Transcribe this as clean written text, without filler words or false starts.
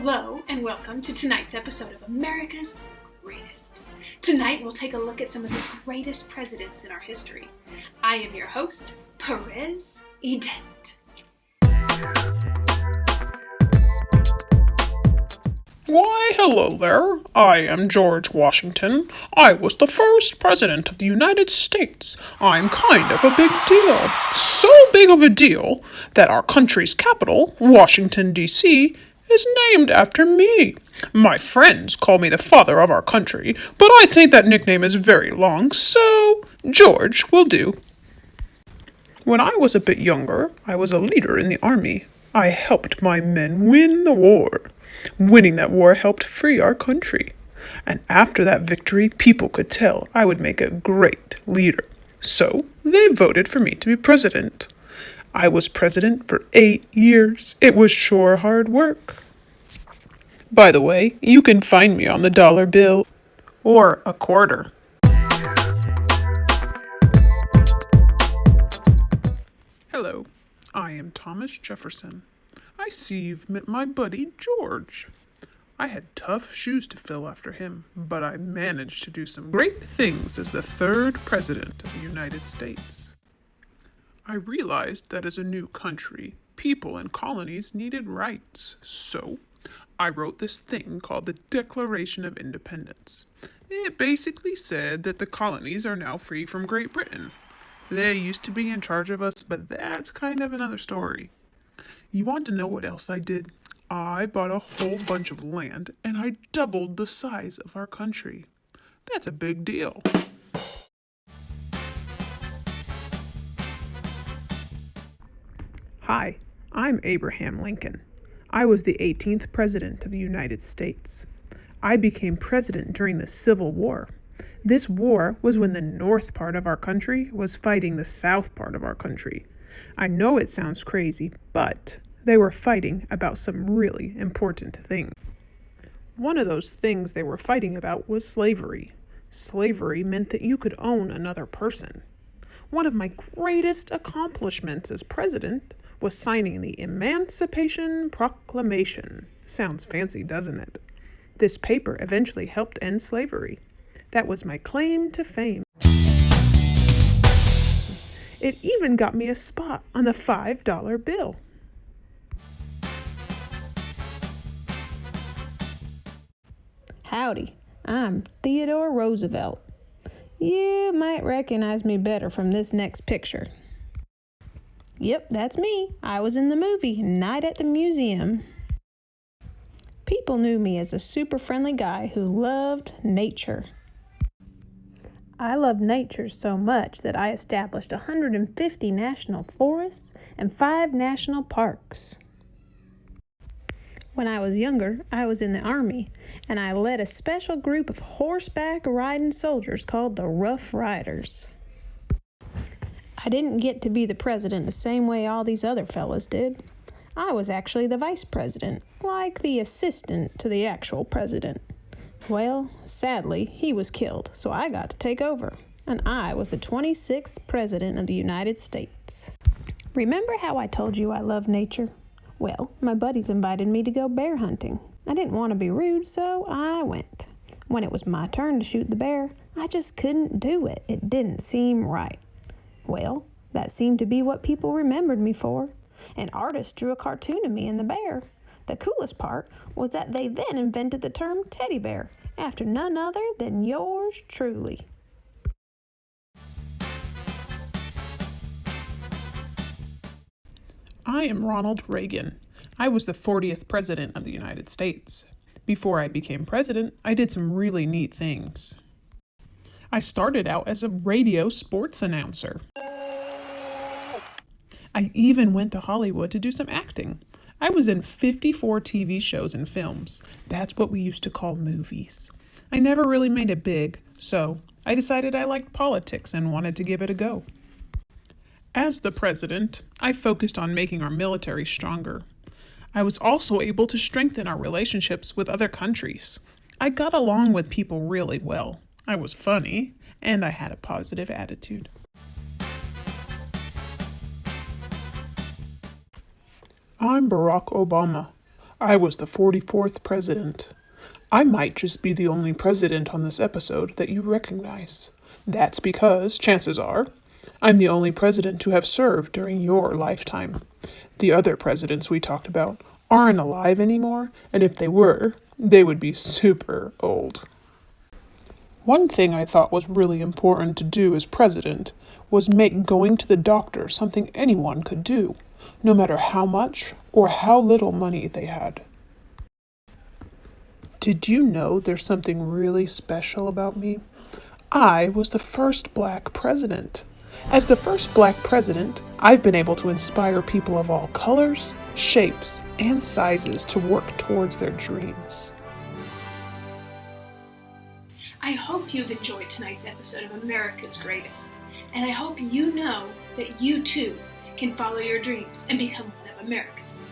Hello and welcome to tonight's episode of America's Greatest. Tonight we'll take a look at some of the greatest presidents in our history. I am your host, Perez Edent. Why, hello there. I am George Washington. I was the first president of the United States. I'm kind of a big deal. So big of a deal that our country's capital, Washington, D.C., is named after me. My friends call me the father of our country, but I think that nickname is very long, so George will do. When I was a bit younger, I was a leader in the army. I helped my men win the war. Winning that war helped free our country. And after that victory, people could tell I would make a great leader. So they voted for me to be president. I was president for 8 years. It was sure hard work. By the way, you can find me on the dollar bill or a quarter. Hello, I am Thomas Jefferson. I see you've met my buddy George. I had tough shoes to fill after him, but I managed to do some great things as the third president of the United States. I realized that as a new country, people and colonies needed rights, so I wrote this thing called the Declaration of Independence. It basically said that the colonies are now free from Great Britain. They used to be in charge of us, but that's kind of another story. You want to know what else I did? I bought a whole bunch of land, and I doubled the size of our country. That's a big deal. Hi, I'm Abraham Lincoln. I was the 18th President of the United States. I became president during the Civil War. This war was when the north part of our country was fighting the south part of our country. I know it sounds crazy, but they were fighting about some really important things. One of those things they were fighting about was slavery. Slavery meant that you could own another person. One of my greatest accomplishments as president was signing the Emancipation Proclamation. Sounds fancy, doesn't it? This paper eventually helped end slavery. That was my claim to fame. It even got me a spot on the $5 bill. Howdy, I'm Theodore Roosevelt. You might recognize me better from this next picture. Yep, that's me. I was in the movie Night at the Museum. People knew me as a super friendly guy who loved nature. I love nature so much that I established 150 national forests and 5 national parks. When I was younger, I was in the Army, and I led a special group of horseback riding soldiers called the Rough Riders. I didn't get to be the president the same way all these other fellas did. I was actually the vice president, like the assistant to the actual president. Well, sadly, he was killed, so I got to take over, and I was the 26th president of the United States. Remember how I told you I love nature? Well, my buddies invited me to go bear hunting. I didn't want to be rude, so I went. When it was my turn to shoot the bear, I just couldn't do it. It didn't seem right. Well, that seemed to be what people remembered me for. An artist drew a cartoon of me and the bear. The coolest part was that they then invented the term teddy bear, after none other than yours truly. I am Ronald Reagan. I was the 40th President of the United States. Before I became president, I did some really neat things. I started out as a radio sports announcer. I even went to Hollywood to do some acting. I was in 54 TV shows and films. That's what we used to call movies. I never really made it big, so I decided I liked politics and wanted to give it a go. As the president, I focused on making our military stronger. I was also able to strengthen our relationships with other countries. I got along with people really well. I was funny, and I had a positive attitude. I'm Barack Obama. I was the 44th president. I might just be the only president on this episode that you recognize. That's because, chances are, I'm the only president to have served during your lifetime. The other presidents we talked about aren't alive anymore, and if they were, they would be super old. One thing I thought was really important to do as president was make going to the doctor something anyone could do, no matter how much or how little money they had. Did you know there's something really special about me? I was the first black president. As the first black president, I've been able to inspire people of all colors, shapes, and sizes to work towards their dreams. I hope you've enjoyed tonight's episode of America's Greatest, and I hope you know that you too can follow your dreams and become one of America's